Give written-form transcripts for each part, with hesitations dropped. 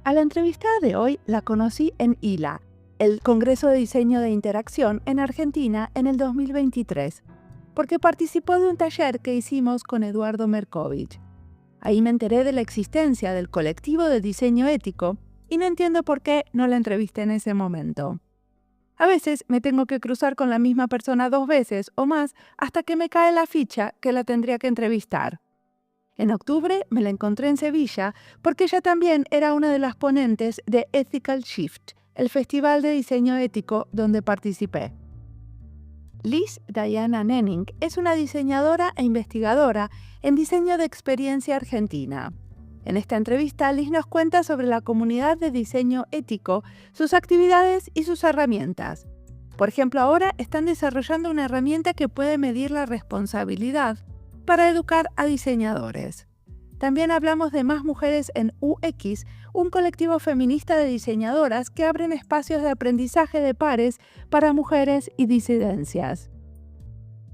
A la entrevistada de hoy la conocí en ILA, el Congreso de Diseño de Interacción en Argentina en el 2023, porque participó de un taller que hicimos con Eduardo Merkovich. Ahí me enteré de la existencia del colectivo de diseño ético y no entiendo por qué no la entrevisté en ese momento. A veces me tengo que cruzar con la misma persona 2 veces o más hasta que me cae la ficha que la tendría que entrevistar. En octubre me la encontré en Sevilla porque ella también era una de las ponentes de Ethical Shift, el festival de diseño ético donde participé. Liz Diana Nenning es una diseñadora e investigadora en diseño de experiencia argentina. En esta entrevista, Liz nos cuenta sobre la comunidad de diseño ético, sus actividades y sus herramientas. Por ejemplo, ahora están desarrollando una herramienta que puede medir la responsabilidad para educar a diseñadores. También hablamos de Más Mujeres en UX, un colectivo feminista de diseñadoras que abren espacios de aprendizaje de pares para mujeres y disidencias.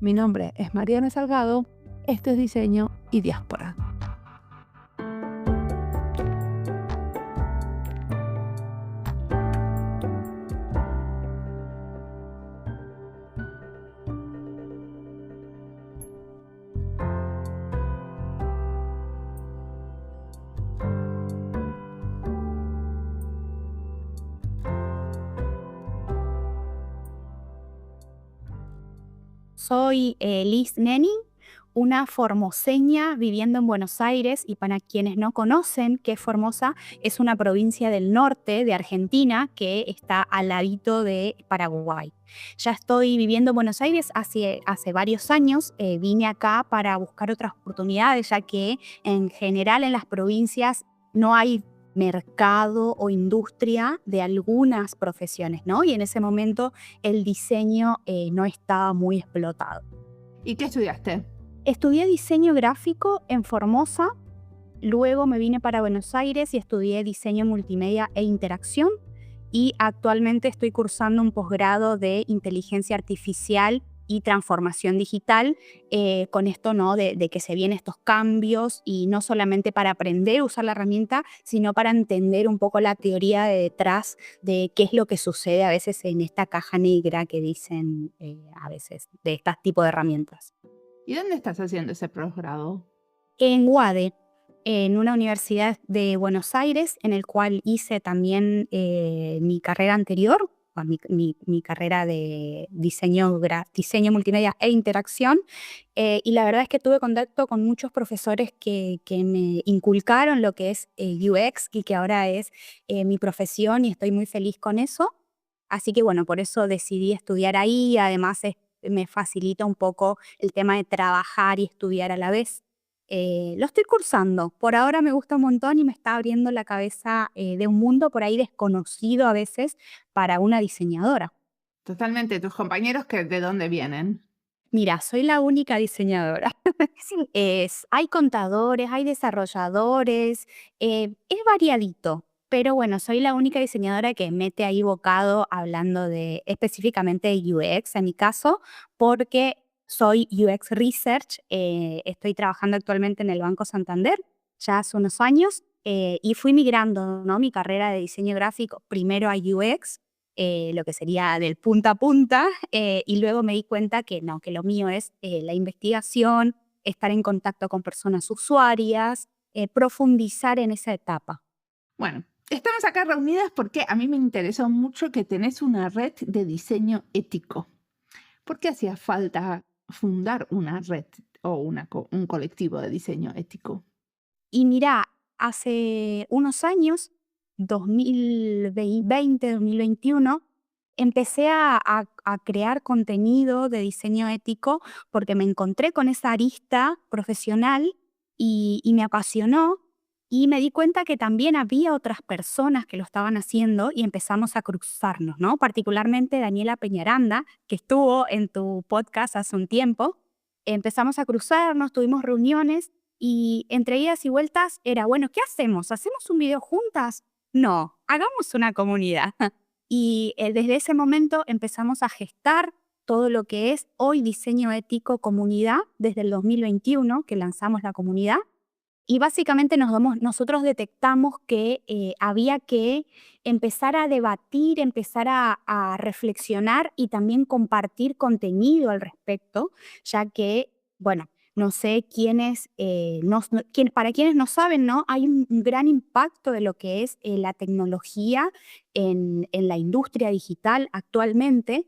Mi nombre es Mariana Salgado, esto es Diseño y Diáspora. Soy Liz Nenning, una formoseña viviendo en Buenos Aires, y para quienes no conocen qué es Formosa, es una provincia del norte de Argentina que está al ladito de Paraguay. Ya estoy viviendo en Buenos Aires hace varios años. Vine acá para buscar otras oportunidades, ya que en general en las provincias no hay mercado o industria de algunas profesiones, ¿no? Y en ese momento el diseño no estaba muy explotado. ¿Y qué estudiaste? Estudié diseño gráfico en Formosa, luego me vine para Buenos Aires y estudié diseño multimedia e interacción, y actualmente estoy cursando un posgrado de inteligencia artificial y transformación digital, con esto, ¿no? de que se vienen estos cambios, y no solamente para aprender a usar la herramienta, sino para entender un poco la teoría de detrás de qué es lo que sucede a veces en esta caja negra que dicen a veces de este tipo de herramientas. ¿Y dónde estás haciendo ese posgrado? En UADE, en una universidad de Buenos Aires, en el cual hice también mi carrera anterior, mi carrera de diseño multimedia e interacción, y la verdad es que tuve contacto con muchos profesores que me inculcaron lo que es UX, y que ahora es mi profesión, y estoy muy feliz con eso. Así que bueno, por eso decidí estudiar ahí. Además me facilita un poco el tema de trabajar y estudiar a la vez. Lo estoy cursando. Por ahora me gusta un montón y me está abriendo la cabeza de un mundo por ahí desconocido a veces para una diseñadora. Totalmente. ¿Tus compañeros de dónde vienen? Mira, soy la única diseñadora. Sí, hay contadores, hay desarrolladores, es variadito, pero bueno, soy la única diseñadora que mete ahí bocado hablando específicamente de UX en mi caso, porque soy UX Research. Estoy trabajando actualmente en el Banco Santander ya hace unos años, y fui migrando, ¿no? Mi carrera de diseño gráfico primero a UX, lo que sería del punta a punta, y luego me di cuenta que no, que lo mío es la investigación, estar en contacto con personas usuarias, profundizar en esa etapa. Bueno, estamos acá reunidas porque a mí me interesó mucho que tenés una red de diseño ético. ¿Por qué hacía falta fundar una red o un colectivo de diseño ético? Y mira, hace unos años, 2020, 2021, empecé a crear contenido de diseño ético porque me encontré con esa arista profesional, y me apasionó, y me di cuenta que también había otras personas que lo estaban haciendo, y empezamos a cruzarnos, ¿no? Particularmente Daniela Peñaranda, que estuvo en tu podcast hace un tiempo. Empezamos a cruzarnos, tuvimos reuniones, y entre idas y vueltas era, bueno, ¿qué hacemos? ¿Hacemos un video juntas? No, hagamos una comunidad. Y desde ese momento empezamos a gestar todo lo que es hoy Diseño Ético Comunidad, desde el 2021 que lanzamos la comunidad. Y básicamente nosotros detectamos que había que empezar a debatir, empezar a reflexionar y también compartir contenido al respecto, ya que, bueno, no sé quiénes, para quienes no saben, ¿no? Hay un gran impacto de lo que es la tecnología en la industria digital actualmente,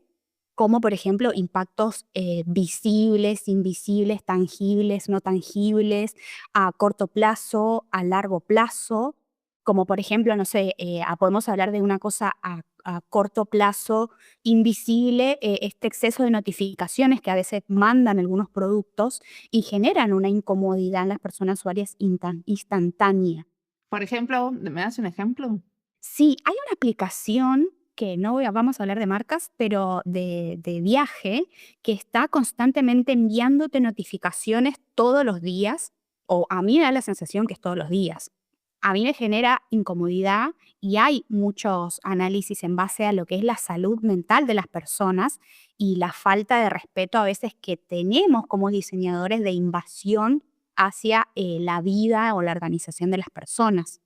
como por ejemplo impactos visibles, invisibles, tangibles, no tangibles, a corto plazo, a largo plazo, como por ejemplo, no sé, podemos hablar de una cosa a corto plazo invisible, este exceso de notificaciones que a veces mandan algunos productos y generan una incomodidad en las personas usuarias instantánea. Por ejemplo, ¿me das un ejemplo? Sí, hay una aplicación que vamos a hablar de marcas, pero de viaje, que está constantemente enviándote notificaciones todos los días, o a mí me da la sensación que es todos los días. A mí me genera incomodidad y hay muchos análisis en base a lo que es la salud mental de las personas y la falta de respeto a veces que tenemos como diseñadores de invasión hacia la vida o la organización de las personas.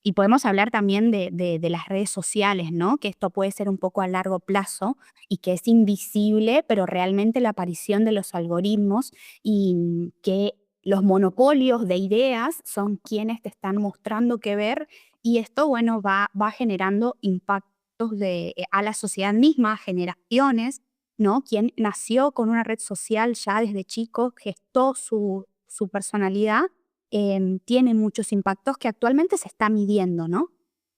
Y podemos hablar también de las redes sociales, ¿no? Que esto puede ser un poco a largo plazo y que es invisible, pero realmente la aparición de los algoritmos y que los monopolios de ideas son quienes te están mostrando qué ver y esto, bueno, va generando impactos a la sociedad misma, a generaciones, ¿no? Quien nació con una red social ya desde chico, gestó su personalidad, tiene muchos impactos que actualmente se está midiendo, ¿no?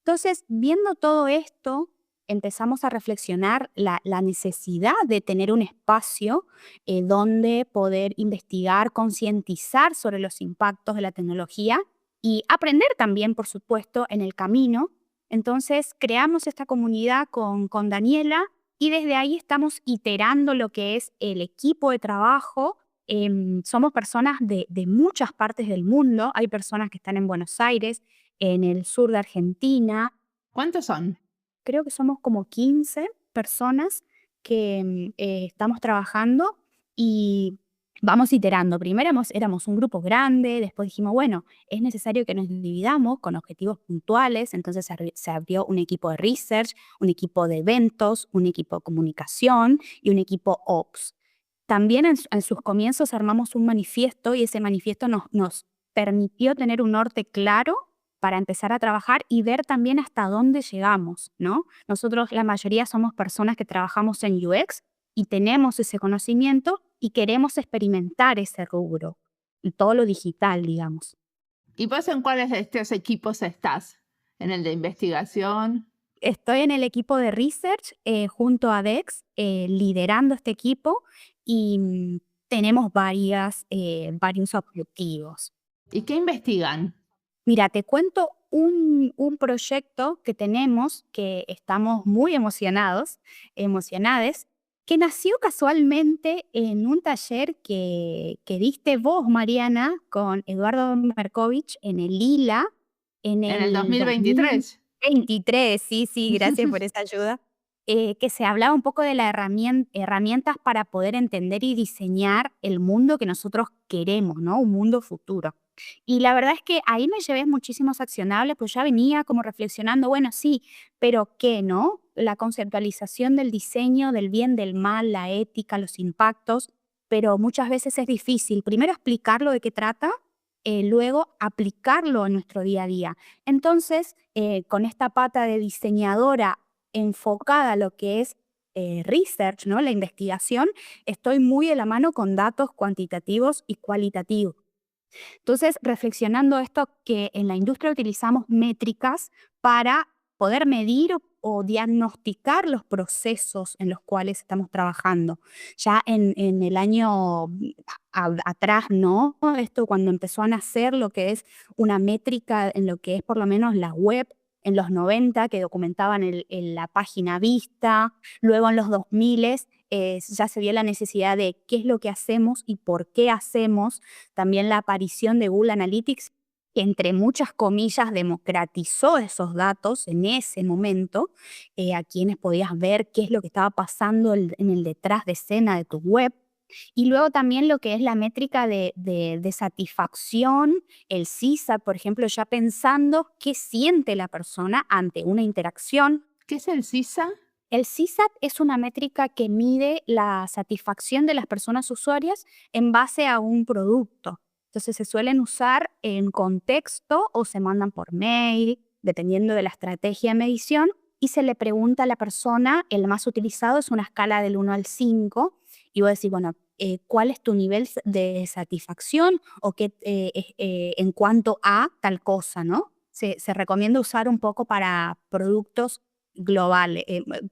Entonces, viendo todo esto, empezamos a reflexionar la necesidad de tener un espacio donde poder investigar, concientizar sobre los impactos de la tecnología y aprender también, por supuesto, en el camino. Entonces, creamos esta comunidad con Daniela y desde ahí estamos iterando lo que es el equipo de trabajo. Somos personas de muchas partes del mundo. Hay personas que están en Buenos Aires, en el sur de Argentina. ¿Cuántos son? Creo que somos como 15 personas que estamos trabajando y vamos iterando. Primero éramos un grupo grande, después dijimos, bueno, es necesario que nos dividamos con objetivos puntuales, entonces se abrió un equipo de research, un equipo de eventos, un equipo de comunicación y un equipo ops. También en sus comienzos armamos un manifiesto y ese manifiesto nos permitió tener un norte claro para empezar a trabajar y ver también hasta dónde llegamos, ¿no? Nosotros, la mayoría, somos personas que trabajamos en UX y tenemos ese conocimiento y queremos experimentar ese rubro y todo lo digital, digamos. ¿Y vos en cuáles de estos equipos estás? ¿En el de investigación? Estoy en el equipo de research junto a Dex, liderando este equipo y tenemos varios objetivos. ¿Y qué investigan? Mira, te cuento un proyecto que tenemos que estamos muy emocionades, que nació casualmente en un taller que diste vos, Mariana, con Eduardo Merkovich en el Lila en ¿En el el 2023? 2023. Sí, gracias por esa ayuda. Que se hablaba un poco de las herramientas para poder entender y diseñar el mundo que nosotros queremos, ¿no? Un mundo futuro. Y la verdad es que ahí me llevé muchísimos accionables, pues ya venía como reflexionando, bueno, sí, pero ¿qué, no? La conceptualización del diseño, del bien, del mal, la ética, los impactos, pero muchas veces es difícil. Primero explicarlo de qué trata, luego aplicarlo en nuestro día a día. Entonces, con esta pata de diseñadora enfocada a lo que es research, ¿no? La investigación, estoy muy de la mano con datos cuantitativos y cualitativos. Entonces, reflexionando esto, que en la industria utilizamos métricas para poder medir o diagnosticar los procesos en los cuales estamos trabajando. Ya en el año atrás, ¿no? Esto cuando empezó a nacer lo que es una métrica en lo que es por lo menos la web, en los 90 que documentaban la página vista, luego en los 2000 ya se vio la necesidad de qué es lo que hacemos y por qué hacemos, también la aparición de Google Analytics, que entre muchas comillas democratizó esos datos en ese momento, a quienes podías ver qué es lo que estaba pasando en el detrás de escena de tu web. Y luego también lo que es la métrica de satisfacción, el CSAT, por ejemplo, ya pensando qué siente la persona ante una interacción. ¿Qué es el CISA? El CSAT es una métrica que mide la satisfacción de las personas usuarias en base a un producto. Entonces se suelen usar en contexto o se mandan por mail, dependiendo de la estrategia de medición, y se le pregunta a la persona, el más utilizado es una escala del 1 al 5, y vos decís, bueno, ¿cuál es tu nivel de satisfacción o qué, en cuanto a tal cosa, ¿no? Se recomienda usar un poco para productos globales,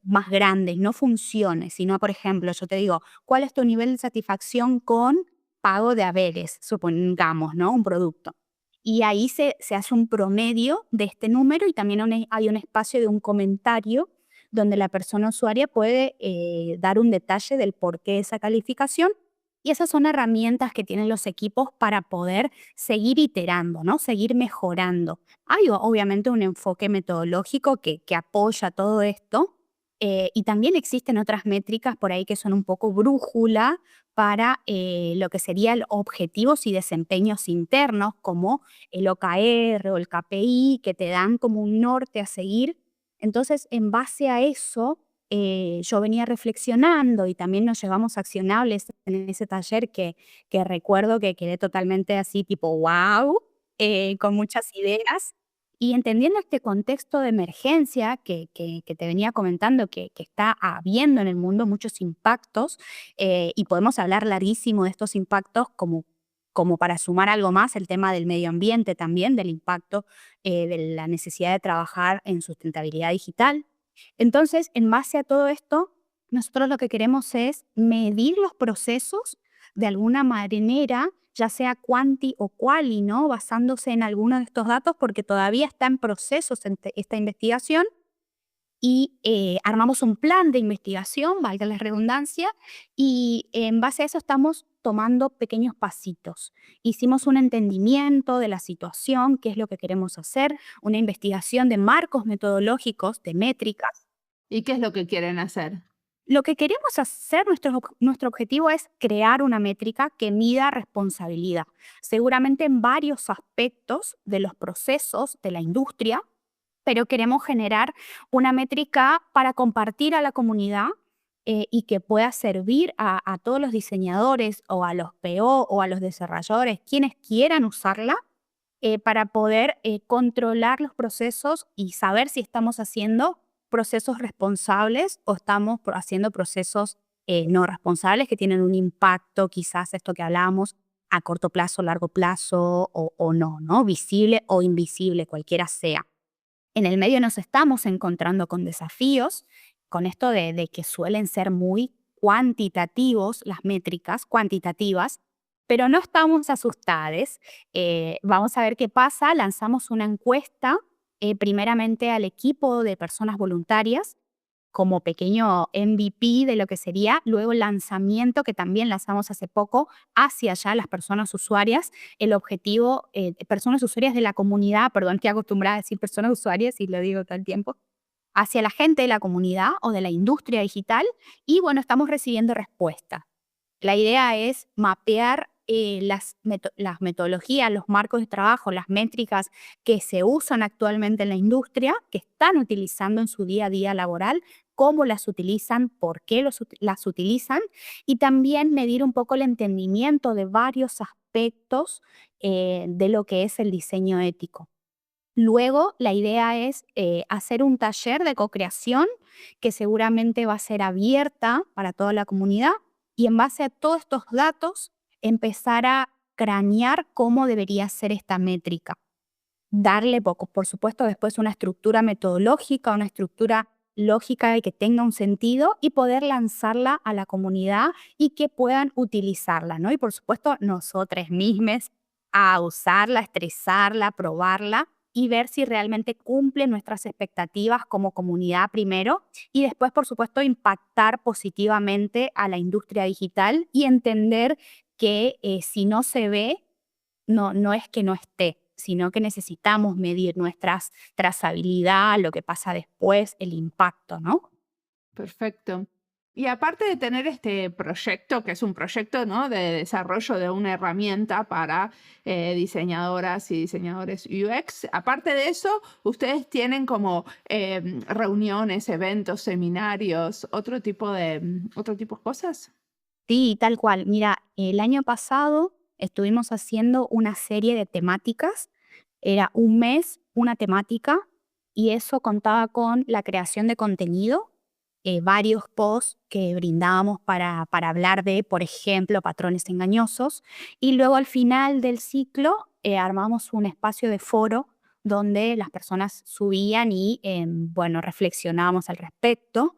más grandes, no funciones, sino, por ejemplo, yo te digo, ¿cuál es tu nivel de satisfacción con pago de haberes? Supongamos, ¿no? Un producto. Y ahí se hace un promedio de este número y también hay un espacio de un comentario donde la persona usuaria puede dar un detalle del porqué de esa calificación. Y esas son herramientas que tienen los equipos para poder seguir iterando, ¿no? Seguir mejorando. Hay obviamente un enfoque metodológico que apoya todo esto, y también existen otras métricas por ahí que son un poco brújula para lo que serían objetivos y desempeños internos, como el OKR o el KPI, que te dan como un norte a seguir. Entonces, en base a eso, yo venía reflexionando y también nos llevamos accionables en ese taller que recuerdo que quedé totalmente así tipo wow, con muchas ideas. Y entendiendo este contexto de emergencia que te venía comentando, que está habiendo en el mundo muchos impactos, y podemos hablar larguísimo de estos impactos como para sumar algo más, el tema del medio ambiente también, del impacto, de la necesidad de trabajar en sustentabilidad digital. Entonces, en base a todo esto, nosotros lo que queremos es medir los procesos de alguna manera, ya sea quanti o quali, ¿no? Basándose en algunos de estos datos, porque todavía está en procesos esta investigación, y armamos un plan de investigación, valga la redundancia, y en base a eso estamos tomando pequeños pasitos. Hicimos un entendimiento de la situación, qué es lo que queremos hacer, una investigación de marcos metodológicos, de métricas. ¿Y qué es lo que quieren hacer? Lo que queremos hacer, nuestro objetivo es crear una métrica que mida responsabilidad, seguramente en varios aspectos de los procesos de la industria, pero queremos generar una métrica para compartir a la comunidad, y que pueda servir a todos los diseñadores o a los PO o a los desarrolladores, quienes quieran usarla, para poder controlar los procesos y saber si estamos haciendo procesos responsables o estamos haciendo procesos no responsables que tienen un impacto, quizás esto que hablamos, a corto plazo, largo plazo o no, ¿no? Visible o invisible, cualquiera sea. En el medio nos estamos encontrando con desafíos, con esto de que suelen ser muy cuantitativos las métricas, cuantitativas, pero no estamos asustados. Vamos a ver qué pasa. Lanzamos una encuesta, primeramente al equipo de personas voluntarias, como pequeño MVP de lo que sería, luego el lanzamiento que también lanzamos hace poco hacia allá las personas usuarias, el objetivo, personas usuarias de la comunidad, perdón, estoy acostumbrada a decir personas usuarias y lo digo todo el tiempo, hacia la gente de la comunidad o de la industria digital, y bueno, estamos recibiendo respuestas. La idea es mapear las metodologías, los marcos de trabajo, las métricas que se usan actualmente en la industria, que están utilizando en su día a día laboral, cómo las utilizan, por qué las utilizan, y también medir un poco el entendimiento de varios aspectos de lo que es el diseño ético. Luego, la idea es hacer un taller de co-creación que seguramente va a ser abierta para toda la comunidad, y en base a todos estos datos empezar a cranear cómo debería ser esta métrica. Darle poco, por supuesto, después una estructura metodológica, una estructura lógica y que tenga un sentido, y poder lanzarla a la comunidad y que puedan utilizarla, ¿no? Y por supuesto, nosotros mismos a usarla, estresarla, probarla y ver si realmente cumple nuestras expectativas como comunidad primero, y después, por supuesto, impactar positivamente a la industria digital y entender que si no se ve, no es que no esté, sino que necesitamos medir nuestras trazabilidad, lo que pasa después, el impacto, ¿no? Perfecto. Y aparte de tener este proyecto, que es un proyecto, ¿no?, de desarrollo de una herramienta para diseñadoras y diseñadores UX, aparte de eso, ustedes tienen como reuniones, eventos, seminarios, otro tipo de cosas. Sí, tal cual. Mira, el año pasado estuvimos haciendo una serie de temáticas. Era un mes, una temática, y eso contaba con la creación de contenido, varios posts que brindábamos para hablar de, por ejemplo, patrones engañosos. Y luego al final del ciclo armamos un espacio de foro donde las personas subían y, bueno, reflexionábamos al respecto,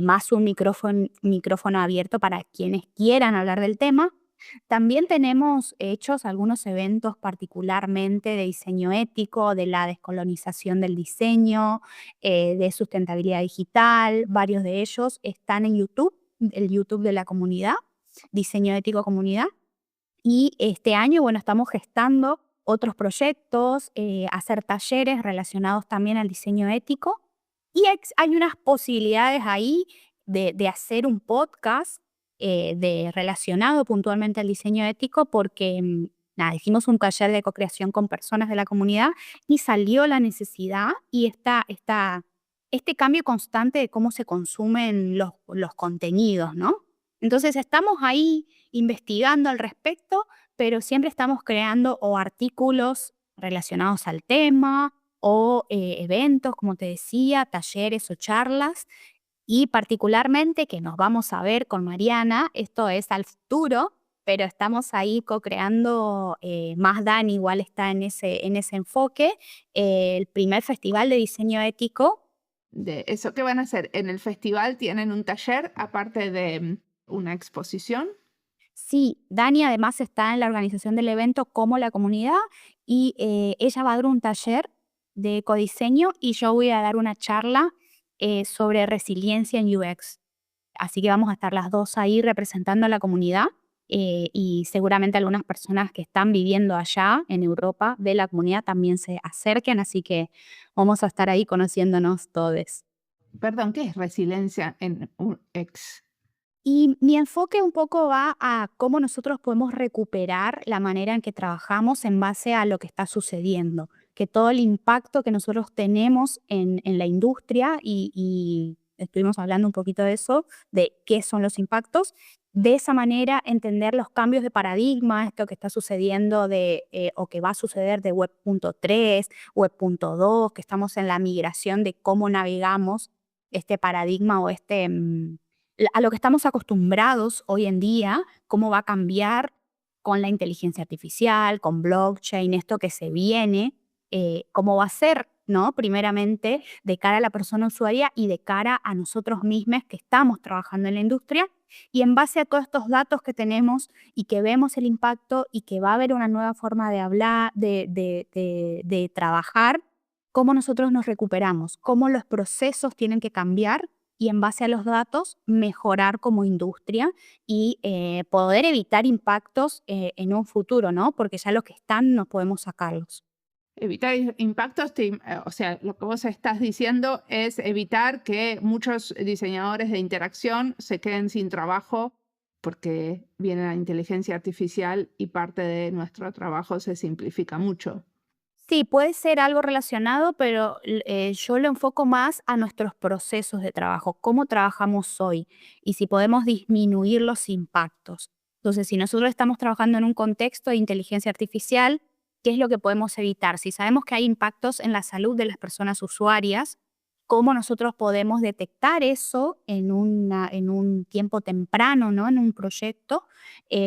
más un micrófono abierto para quienes quieran hablar del tema. También tenemos hechos algunos eventos particularmente de diseño ético, de la descolonización del diseño, de sustentabilidad digital. Varios de ellos están en YouTube, el YouTube de la comunidad, Diseño Ético Comunidad. Y este año, bueno, estamos gestando otros proyectos, hacer talleres relacionados también al diseño ético. Y hay unas posibilidades ahí de hacer un podcast relacionado puntualmente al diseño ético porque nada, hicimos un taller de co-creación con personas de la comunidad y salió la necesidad y este cambio constante de cómo se consumen los contenidos, ¿no? Entonces estamos ahí investigando al respecto, pero siempre estamos creando o artículos relacionados al tema o eventos, como te decía, talleres o charlas. Y particularmente que nos vamos a ver con Mariana, esto es al futuro, pero estamos ahí co-creando, más Dani igual está en ese enfoque, el primer festival de diseño ético. De eso, ¿qué van a hacer? En el festival tienen un taller, aparte de una exposición. Sí, Dani además está en la organización del evento como la comunidad y ella va a dar un taller de codiseño y yo voy a dar una charla sobre resiliencia en UX. Así que vamos a estar las dos ahí representando a la comunidad y seguramente algunas personas que están viviendo allá en Europa de la comunidad también se acerquen, así que vamos a estar ahí conociéndonos todos. Perdón, ¿qué es resiliencia en UX? Y mi enfoque un poco va a cómo nosotros podemos recuperar la manera en que trabajamos en base a lo que está sucediendo, que todo el impacto que nosotros tenemos en la industria y estuvimos hablando un poquito de eso, de qué son los impactos, de esa manera entender los cambios de paradigma, esto que está sucediendo o que va a suceder de Web.3, Web.2, que estamos en la migración de cómo navegamos este paradigma o a lo que estamos acostumbrados hoy en día, cómo va a cambiar con la inteligencia artificial, con blockchain, esto que se viene, cómo va a ser, ¿no? Primeramente, de cara a la persona usuaria y de cara a nosotros mismos que estamos trabajando en la industria. Y en base a todos estos datos que tenemos y que vemos el impacto y que va a haber una nueva forma de hablar, de trabajar, cómo nosotros nos recuperamos, cómo los procesos tienen que cambiar y en base a los datos mejorar como industria y poder evitar impactos en un futuro, ¿no? Porque ya los que están no podemos sacarlos. Evitar impactos, o sea, lo que vos estás diciendo es evitar que muchos diseñadores de interacción se queden sin trabajo porque viene la inteligencia artificial y parte de nuestro trabajo se simplifica mucho. Sí, puede ser algo relacionado, pero yo lo enfoco más a nuestros procesos de trabajo, cómo trabajamos hoy y si podemos disminuir los impactos. Entonces, si nosotros estamos trabajando en un contexto de inteligencia artificial, ¿qué es lo que podemos evitar? Si sabemos que hay impactos en la salud de las personas usuarias, ¿cómo nosotros podemos detectar eso en un tiempo temprano, ¿no? En un proyecto,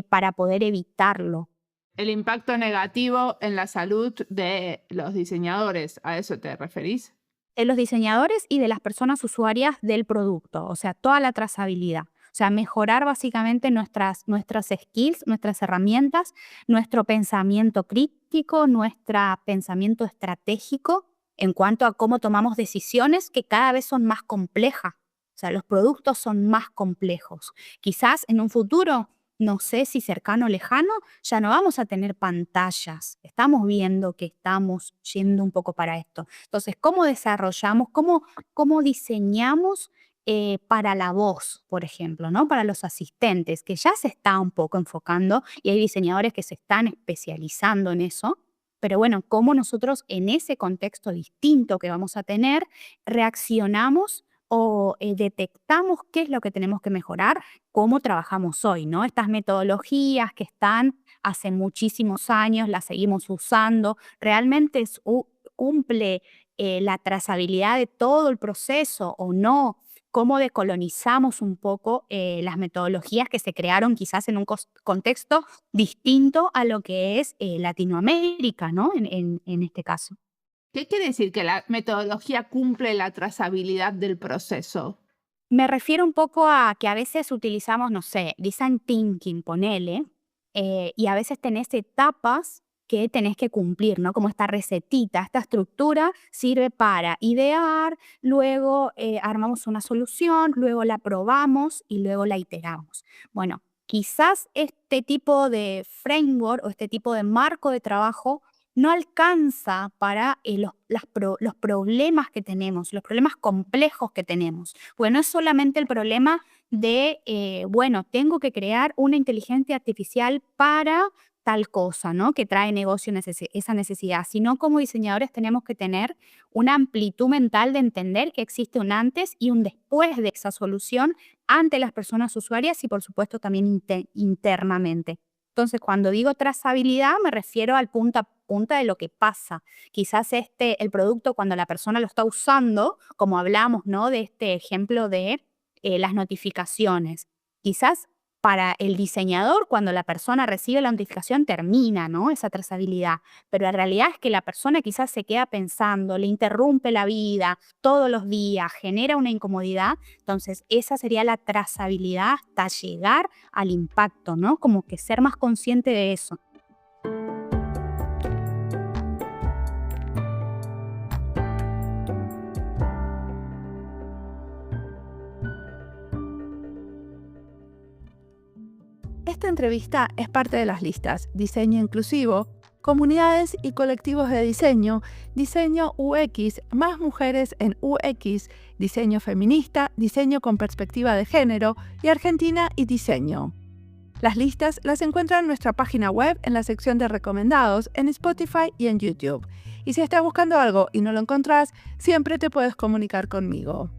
para poder evitarlo? El impacto negativo en la salud de los diseñadores, ¿a eso te referís? De los diseñadores y de las personas usuarias del producto, o sea, toda la trazabilidad. O sea, mejorar básicamente nuestras skills, nuestras herramientas, nuestro pensamiento crítico, nuestro pensamiento estratégico en cuanto a cómo tomamos decisiones que cada vez son más complejas. O sea, los productos son más complejos. Quizás en un futuro, no sé si cercano o lejano, ya no vamos a tener pantallas. Estamos viendo que estamos yendo un poco para esto. Entonces, ¿cómo desarrollamos, cómo diseñamos para la voz, por ejemplo, ¿no? Para los asistentes, que ya se está un poco enfocando y hay diseñadores que se están especializando en eso. Pero bueno, cómo nosotros en ese contexto distinto que vamos a tener, reaccionamos o detectamos qué es lo que tenemos que mejorar, cómo trabajamos hoy, ¿no? Estas metodologías que están hace muchísimos años, las seguimos usando, realmente cumple la trazabilidad de todo el proceso o no, cómo decolonizamos un poco las metodologías que se crearon quizás en un contexto distinto a lo que es Latinoamérica, ¿no? En este caso. ¿Qué quiere decir que la metodología cumple la trazabilidad del proceso? Me refiero un poco a que a veces utilizamos, no sé, design thinking, ponele, y a veces tenés etapas que tenés que cumplir, ¿no? Como esta recetita, esta estructura sirve para idear, luego armamos una solución, luego la probamos y luego la iteramos. Bueno, quizás este tipo de framework o este tipo de marco de trabajo no alcanza para los problemas que tenemos, los problemas complejos que tenemos. Bueno, es solamente el problema de, bueno, tengo que crear una inteligencia artificial para tal cosa, ¿no? Que trae negocio esa necesidad, sino como diseñadores tenemos que tener una amplitud mental de entender que existe un antes y un después de esa solución ante las personas usuarias y por supuesto también internamente. Entonces, cuando digo trazabilidad, me refiero al punta a punta de lo que pasa. Quizás el producto, cuando la persona lo está usando, como hablamos, ¿no? De este ejemplo de las notificaciones. Quizás para el diseñador, cuando la persona recibe la notificación, termina, ¿no? Esa trazabilidad. Pero la realidad es que la persona quizás se queda pensando, le interrumpe la vida todos los días, genera una incomodidad. Entonces, esa sería la trazabilidad hasta llegar al impacto, ¿no? Como que ser más consciente de eso. Esta entrevista es parte de las listas Diseño Inclusivo, Comunidades y Colectivos de Diseño, Diseño UX, Más Mujeres en UX, Diseño Feminista, Diseño con Perspectiva de Género y Argentina y Diseño. Las listas las encuentran en nuestra página web en la sección de recomendados en Spotify y en YouTube. Y si estás buscando algo y no lo encontrás, siempre te puedes comunicar conmigo.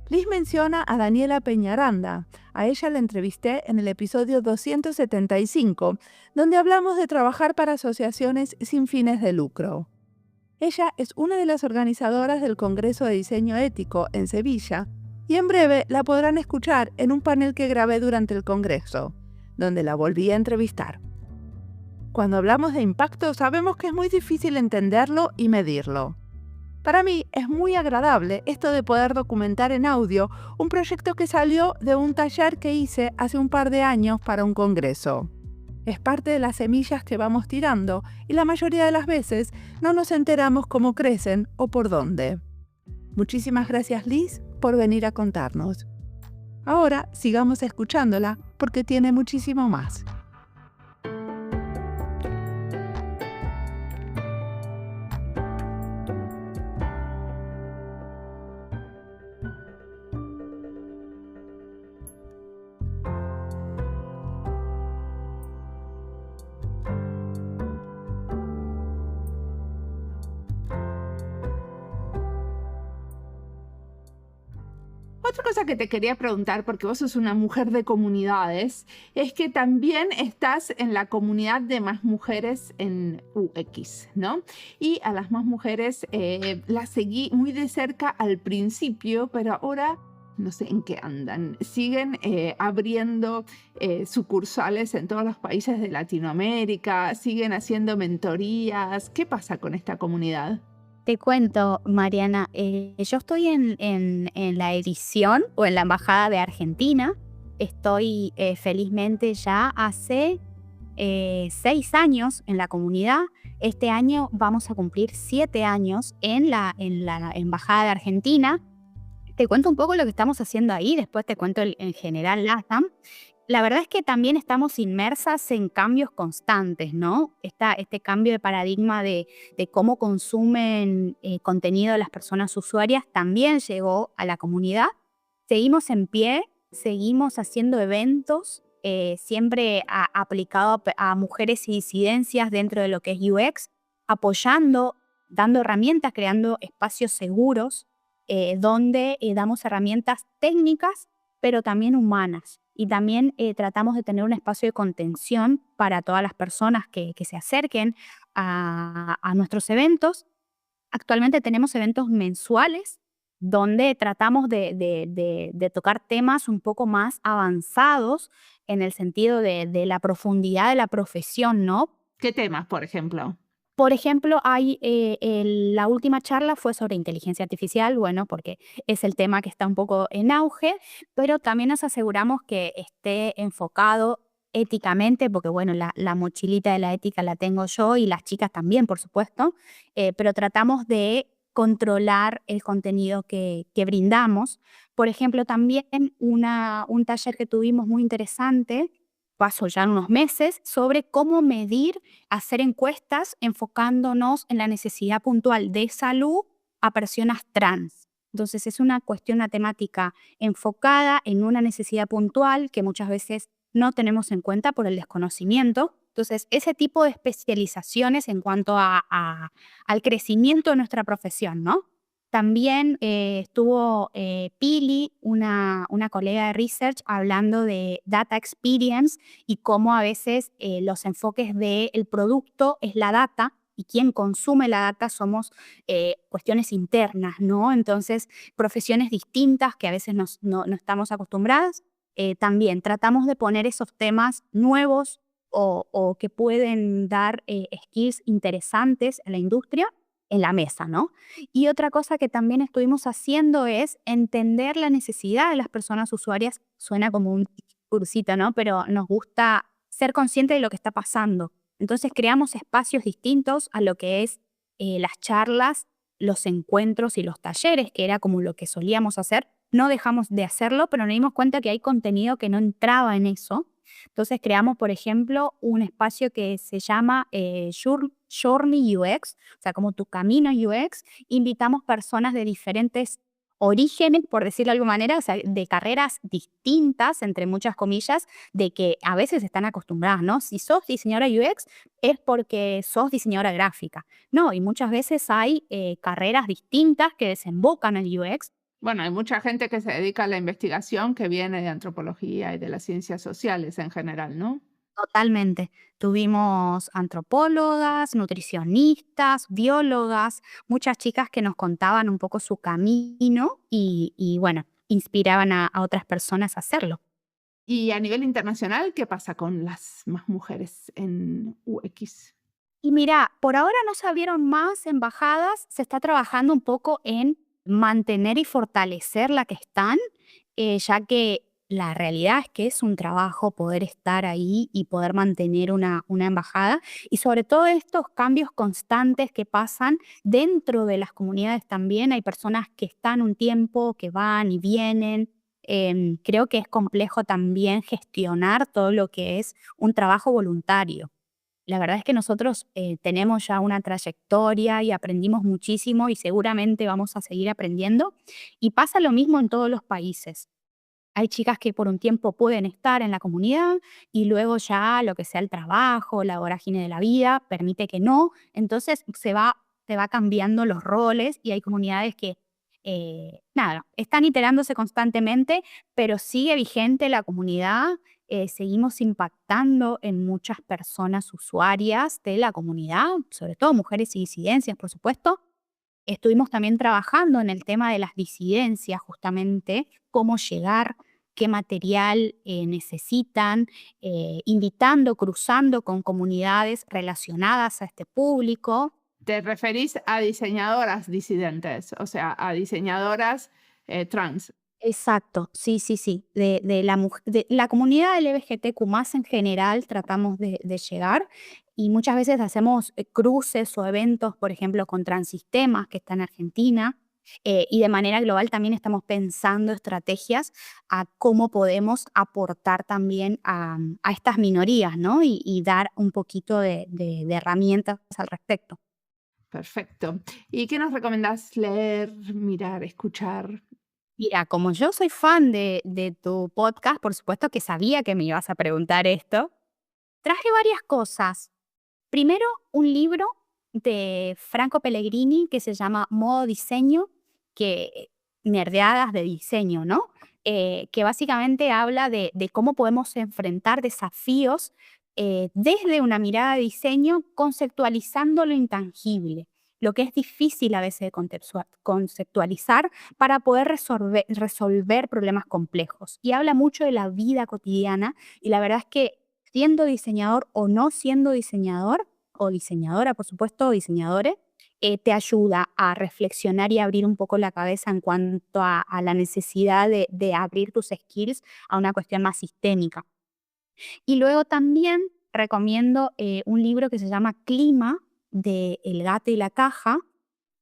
Liz menciona a Daniela Peñaranda. A ella la entrevisté en el episodio 275, donde hablamos de trabajar para asociaciones sin fines de lucro. Ella es una de las organizadoras del Congreso de Diseño Ético en Sevilla y en breve la podrán escuchar en un panel que grabé durante el Congreso, donde la volví a entrevistar. Cuando hablamos de impacto, sabemos que es muy difícil entenderlo y medirlo. Para mí es muy agradable esto de poder documentar en audio un proyecto que salió de un taller que hice hace un par de años para un congreso. Es parte de las semillas que vamos tirando y la mayoría de las veces no nos enteramos cómo crecen o por dónde. Muchísimas gracias, Liz, por venir a contarnos. Ahora sigamos escuchándola porque tiene muchísimo más. Otra cosa que te quería preguntar, porque vos sos una mujer de comunidades, es que también estás en la comunidad de Más Mujeres en UX, ¿no? Y a las Más Mujeres las seguí muy de cerca al principio, pero ahora no sé en qué andan. Siguen abriendo sucursales en todos los países de Latinoamérica, siguen haciendo mentorías. ¿Qué pasa con esta comunidad? Te cuento, Mariana, yo estoy en la edición o en la Embajada de Argentina. Estoy felizmente ya hace 6 años en la comunidad. Este año vamos a cumplir 7 años en la Embajada de Argentina. Te cuento un poco lo que estamos haciendo ahí, después te cuento en general LATAM. La verdad es que también estamos inmersas en cambios constantes, ¿no? Este cambio de paradigma de cómo consumen contenido las personas usuarias también llegó a la comunidad. Seguimos en pie, seguimos haciendo eventos, siempre aplicado a mujeres y disidencias dentro de lo que es UX, apoyando, dando herramientas, creando espacios seguros, donde damos herramientas técnicas, pero también humanas. Y también tratamos de tener un espacio de contención para todas las personas que se acerquen a nuestros eventos. Actualmente tenemos eventos mensuales donde tratamos de tocar temas un poco más avanzados en el sentido de la profundidad de la profesión, ¿no? ¿Qué temas, por ejemplo? Por ejemplo, la última charla fue sobre inteligencia artificial, bueno, porque es el tema que está un poco en auge, pero también nos aseguramos que esté enfocado éticamente, porque bueno, la mochilita de la ética la tengo yo y las chicas también, por supuesto, pero tratamos de controlar el contenido que brindamos. Por ejemplo, también un taller que tuvimos muy interesante, pasó ya unos meses, sobre cómo medir, hacer encuestas enfocándonos en la necesidad puntual de salud a personas trans. Entonces es una cuestión, una temática enfocada en una necesidad puntual que muchas veces no tenemos en cuenta por el desconocimiento. Entonces ese tipo de especializaciones en cuanto al crecimiento de nuestra profesión, ¿no? También estuvo Pili, una colega de research, hablando de data experience y cómo a veces los enfoques del producto es la data y quien consume la data somos cuestiones internas, ¿no? Entonces, profesiones distintas que a veces no estamos acostumbradas. También tratamos de poner esos temas nuevos o que pueden dar skills interesantes en la industria en la mesa, ¿no? Y otra cosa que también estuvimos haciendo es entender la necesidad de las personas usuarias. Suena como un cursito, ¿no? Pero nos gusta ser conscientes de lo que está pasando. Entonces creamos espacios distintos a lo que es las charlas, los encuentros y los talleres, que era como lo que solíamos hacer. No dejamos de hacerlo, pero nos dimos cuenta que hay contenido que no entraba en eso. Entonces creamos, por ejemplo, un espacio que se llama Journey UX, o sea, como tu camino UX. Invitamos personas de diferentes orígenes, por decirlo de alguna manera, o sea, de carreras distintas, entre muchas comillas, de que a veces están acostumbradas, ¿no? Si sos diseñadora UX es porque sos diseñadora gráfica. No, y muchas veces hay carreras distintas que desembocan en el UX. Bueno, hay mucha gente que se dedica a la investigación que viene de antropología y de las ciencias sociales en general, ¿no? Totalmente. Tuvimos antropólogas, nutricionistas, biólogas, muchas chicas que nos contaban un poco su camino y bueno, inspiraban a otras personas a hacerlo. Y a nivel internacional, ¿qué pasa con las más mujeres en UX? Y mira, por ahora no se abrieron más embajadas, se está trabajando un poco en mantener y fortalecer la que están, ya que la realidad es que es un trabajo poder estar ahí y poder mantener una embajada y sobre todo estos cambios constantes que pasan dentro de las comunidades también. Hay personas que están un tiempo, que van y vienen. Creo que es complejo también gestionar todo lo que es un trabajo voluntario. La verdad es que nosotros tenemos ya una trayectoria y aprendimos muchísimo y seguramente vamos a seguir aprendiendo. Y pasa lo mismo en todos los países. Hay chicas que por un tiempo pueden estar en la comunidad y luego ya lo que sea el trabajo, la vorágine de la vida, permite que no. Entonces se va cambiando los roles y hay comunidades que, nada, están iterándose constantemente, pero sigue vigente la comunidad. Seguimos impactando en muchas personas usuarias de la comunidad, sobre todo mujeres y disidencias, por supuesto. Estuvimos también trabajando en el tema de las disidencias, justamente, cómo llegar, qué material necesitan, invitando, cruzando con comunidades relacionadas a este público. Te referís a diseñadoras disidentes, o sea, a diseñadoras trans. Exacto, sí, sí, sí. De la comunidad LGBTQ+ en general tratamos de llegar y muchas veces hacemos cruces o eventos, por ejemplo, con Transistemas, que está en Argentina, Y de manera global también estamos pensando estrategias a cómo podemos aportar también a estas minorías, ¿no? Y dar un poquito de herramientas al respecto. Perfecto. ¿Y qué nos recomendás leer, mirar, escuchar? Mira, como yo soy fan de tu podcast, por supuesto que sabía que me ibas a preguntar esto. Traje varias cosas. Primero, un libro de Franco Pellegrini que se llama Modo Diseño, que nerdeadas de diseño, ¿no? Que básicamente habla de cómo podemos enfrentar desafíos desde una mirada de diseño, conceptualizando lo intangible, lo que es difícil a veces de conceptualizar para poder resolver problemas complejos. Y habla mucho de la vida cotidiana y la verdad es que siendo diseñador o no siendo diseñador, o diseñadora, por supuesto, o diseñadores, te ayuda a reflexionar y abrir un poco la cabeza en cuanto a la necesidad de abrir tus skills a una cuestión más sistémica. Y luego también recomiendo un libro que se llama Clima, de El gato y la caja,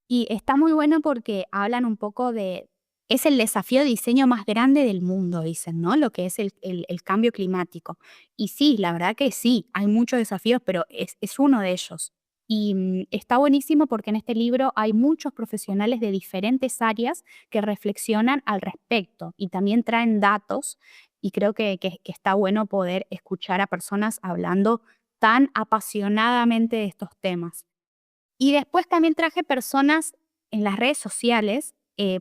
y está muy bueno porque hablan un poco de... Es el desafío de diseño más grande del mundo, dicen, ¿no? Lo que es el cambio climático. Y sí, la verdad que sí, hay muchos desafíos, pero es uno de ellos. Y está buenísimo porque en este libro hay muchos profesionales de diferentes áreas que reflexionan al respecto y también traen datos. Y creo que está bueno poder escuchar a personas hablando tan apasionadamente de estos temas. Y después también traje personas en las redes sociales,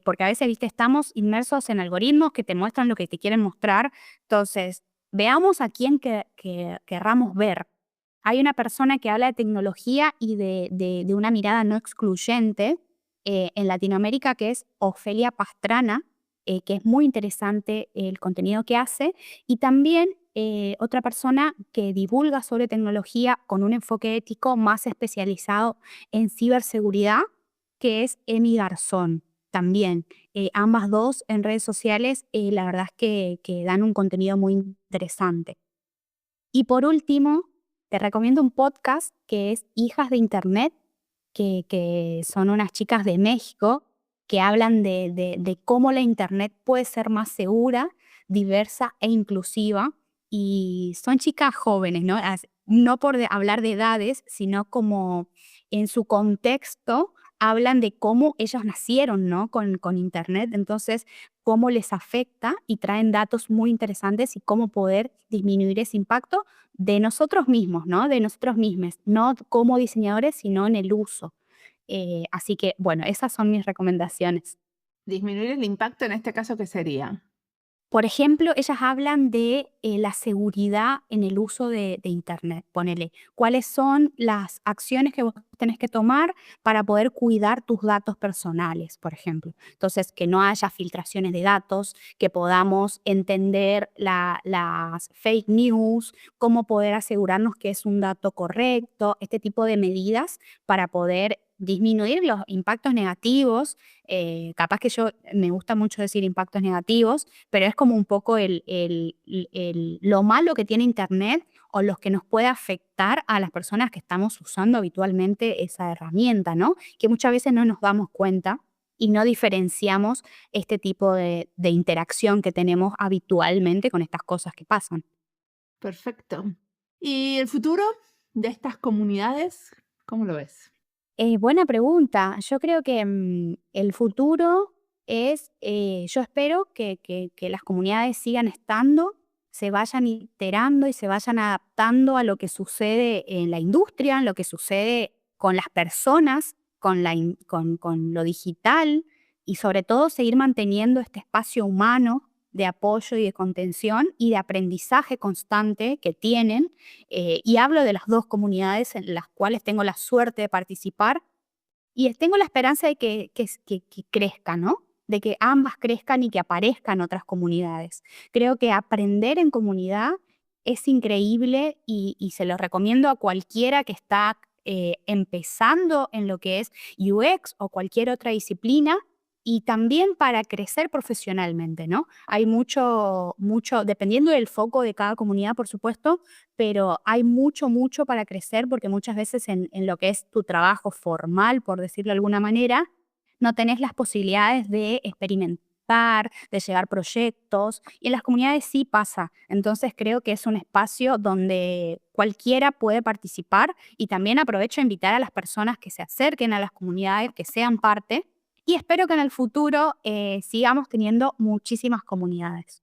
porque a veces, viste, estamos inmersos en algoritmos que te muestran lo que te quieren mostrar. Entonces, veamos a quién que querramos ver. Hay una persona que habla de tecnología y de una mirada no excluyente en Latinoamérica, que es Ofelia Pastrana, que es muy interesante el contenido que hace. Y también otra persona que divulga sobre tecnología con un enfoque ético más especializado en ciberseguridad, que es Emi Garzón. También, ambas dos en redes sociales, la verdad es que dan un contenido muy interesante. Y por último, te recomiendo un podcast que es Hijas de Internet, que son unas chicas de México que hablan de cómo la Internet puede ser más segura, diversa e inclusiva. Y son chicas jóvenes, ¿no? No por hablar de edades, sino como en su contexto hablan de cómo ellos nacieron, ¿no? Con Internet. Entonces, cómo les afecta y traen datos muy interesantes y cómo poder disminuir ese impacto de nosotros mismos, ¿no? De nosotros mismos, no como diseñadores, sino en el uso. Así que, bueno, esas son mis recomendaciones. Disminuir el impacto en este caso, ¿qué sería? Por ejemplo, ellas hablan de la seguridad en el uso de Internet. Ponele, ¿cuáles son las acciones que vos tenés que tomar para poder cuidar tus datos personales, por ejemplo? Entonces, que no haya filtraciones de datos, que podamos entender las fake news, cómo poder asegurarnos que es un dato correcto, este tipo de medidas para poder disminuir los impactos negativos. Capaz que yo me gusta mucho decir impactos negativos, pero es como un poco lo malo que tiene Internet o los que nos puede afectar a las personas que estamos usando habitualmente esa herramienta, ¿no? Que muchas veces no nos damos cuenta y no diferenciamos este tipo de interacción que tenemos habitualmente con estas cosas que pasan. Perfecto. ¿Y el futuro de estas comunidades? ¿Cómo lo ves? Buena pregunta. Yo creo que el futuro es, yo espero que las comunidades sigan estando, se vayan iterando y se vayan adaptando a lo que sucede en la industria, en lo que sucede con las personas, con lo digital y sobre todo seguir manteniendo este espacio humano de apoyo y de contención y de aprendizaje constante que tienen. Y hablo de las dos comunidades en las cuales tengo la suerte de participar y tengo la esperanza de que crezcan, ¿no? De que ambas crezcan y que aparezcan otras comunidades. Creo que aprender en comunidad es increíble y se lo recomiendo a cualquiera que está empezando en lo que es UX o cualquier otra disciplina y también para crecer profesionalmente, ¿no? Hay mucho, dependiendo del foco de cada comunidad, por supuesto, pero hay mucho, mucho para crecer porque muchas veces en lo que es tu trabajo formal, por decirlo de alguna manera, no tenés las posibilidades de experimentar, de llevar proyectos, y en las comunidades sí pasa. Entonces creo que es un espacio donde cualquiera puede participar, y también aprovecho a invitar a las personas que se acerquen a las comunidades, que sean parte, y espero que en el futuro sigamos teniendo muchísimas comunidades.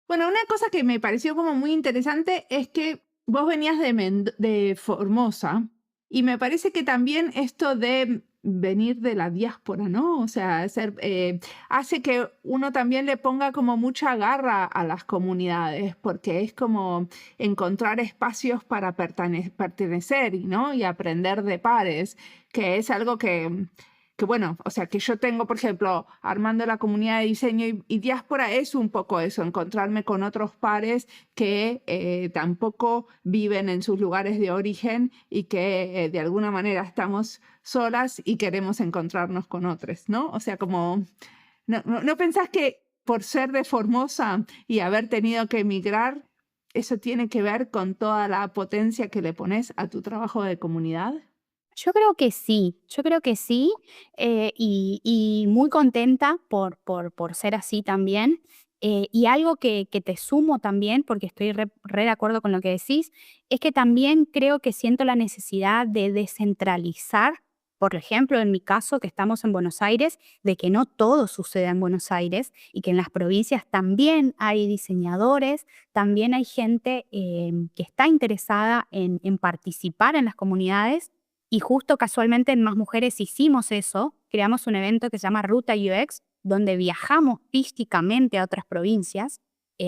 Bueno, una cosa que me pareció como muy interesante es que vos venías de Formosa y me parece que también esto de venir de la diáspora, ¿no? O sea, hace que uno también le ponga como mucha garra a las comunidades, porque es como encontrar espacios para pertenecer, ¿no? Y aprender de pares, que es algo que bueno, o sea, que yo tengo, por ejemplo, armando la comunidad de diseño y diáspora, es un poco eso, encontrarme con otros pares que tampoco viven en sus lugares de origen y que de alguna manera estamos solas y queremos encontrarnos con otros, ¿no? O sea, como, ¿no pensás que por ser de Formosa y haber tenido que emigrar, eso tiene que ver con toda la potencia que le pones a tu trabajo de comunidad? Yo creo que sí, y muy contenta por ser así también. Y algo que te sumo también, porque estoy re de acuerdo con lo que decís, es que también creo que siento la necesidad de descentralizar, por ejemplo, en mi caso, que estamos en Buenos Aires, de que no todo suceda en Buenos Aires y que en las provincias también hay diseñadores, también hay gente que está interesada en participar en las comunidades. Y justo casualmente en Más Mujeres hicimos eso, creamos un evento que se llama Ruta UX, donde viajamos físicamente a otras provincias,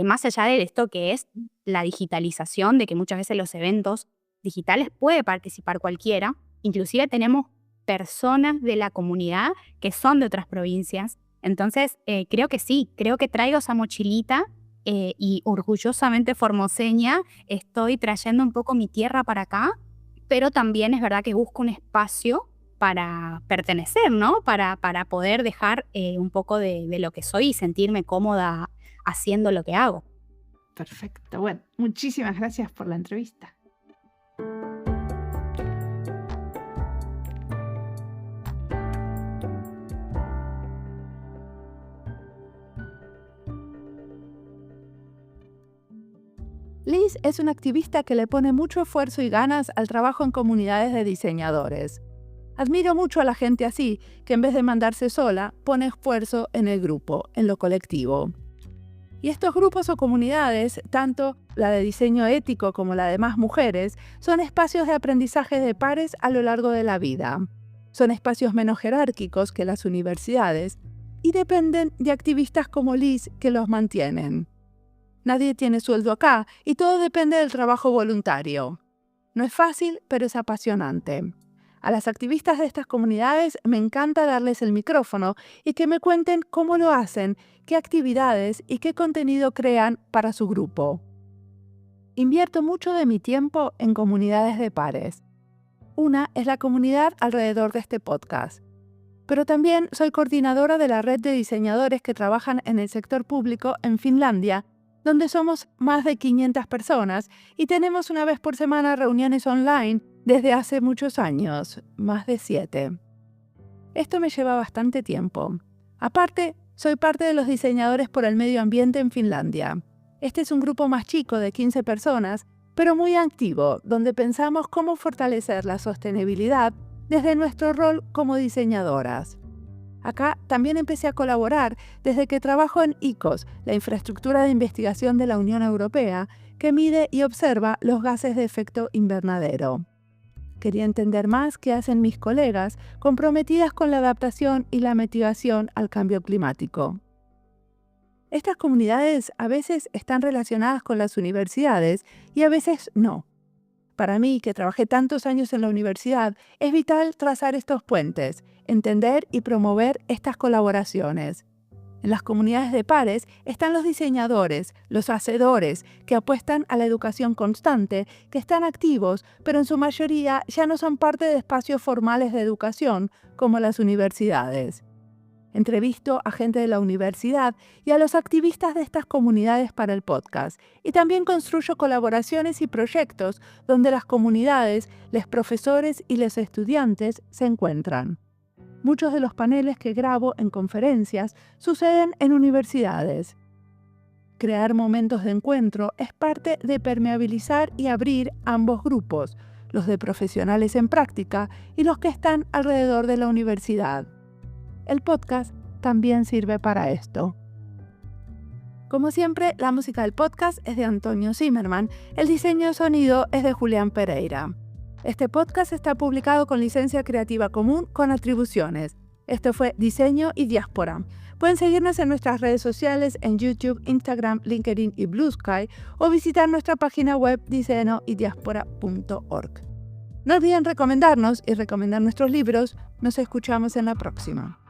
más allá de esto que es la digitalización, de que muchas veces los eventos digitales puede participar cualquiera. Inclusive tenemos personas de la comunidad que son de otras provincias. Entonces, creo que sí, creo que traigo esa mochilita, y orgullosamente formoseña estoy trayendo un poco mi tierra para acá, pero también es verdad que busco un espacio para pertenecer, ¿no? Para poder dejar un poco de lo que soy y sentirme cómoda haciendo lo que hago. Perfecto. Bueno, muchísimas gracias por la entrevista. Liz es una activista que le pone mucho esfuerzo y ganas al trabajo en comunidades de diseñadores. Admiro mucho a la gente así, que en vez de mandarse sola, pone esfuerzo en el grupo, en lo colectivo. Y estos grupos o comunidades, tanto la de diseño ético como la de Más Mujeres, son espacios de aprendizaje de pares a lo largo de la vida. Son espacios menos jerárquicos que las universidades y dependen de activistas como Liz que los mantienen. Nadie tiene sueldo acá y todo depende del trabajo voluntario. No es fácil, pero es apasionante. A las activistas de estas comunidades me encanta darles el micrófono y que me cuenten cómo lo hacen, qué actividades y qué contenido crean para su grupo. Invierto mucho de mi tiempo en comunidades de pares. Una es la comunidad alrededor de este podcast. Pero también soy coordinadora de la red de diseñadores que trabajan en el sector público en Finlandia, donde somos más de 500 personas y tenemos una vez por semana reuniones online desde hace muchos años, más de 7. Esto me lleva bastante tiempo. Aparte, soy parte de los diseñadores por el medio ambiente en Finlandia. Este es un grupo más chico de 15 personas, pero muy activo, donde pensamos cómo fortalecer la sostenibilidad desde nuestro rol como diseñadoras. Acá también empecé a colaborar desde que trabajo en ICOS, la infraestructura de investigación de la Unión Europea, que mide y observa los gases de efecto invernadero. Quería entender más qué hacen mis colegas comprometidas con la adaptación y la mitigación al cambio climático. Estas comunidades a veces están relacionadas con las universidades y a veces no. Para mí, que trabajé tantos años en la universidad, es vital trazar estos puentes, entender y promover estas colaboraciones. En las comunidades de pares están los diseñadores, los hacedores, que apuestan a la educación constante, que están activos, pero en su mayoría ya no son parte de espacios formales de educación, como las universidades. Entrevisto a gente de la universidad y a los activistas de estas comunidades para el podcast. Y también construyo colaboraciones y proyectos donde las comunidades, los profesores y los estudiantes se encuentran. Muchos de los paneles que grabo en conferencias suceden en universidades. Crear momentos de encuentro es parte de permeabilizar y abrir ambos grupos, los de profesionales en práctica y los que están alrededor de la universidad. El podcast también sirve para esto. Como siempre, la música del podcast es de Antonio Zimmerman, el diseño de sonido es de Julián Pereira. Este podcast está publicado con licencia creativa común con atribuciones. Esto fue Diseño y Diáspora. Pueden seguirnos en nuestras redes sociales en YouTube, Instagram, LinkedIn y Blue Sky o visitar nuestra página web diseñoydiaspora.org. No olviden recomendarnos y recomendar nuestros libros. Nos escuchamos en la próxima.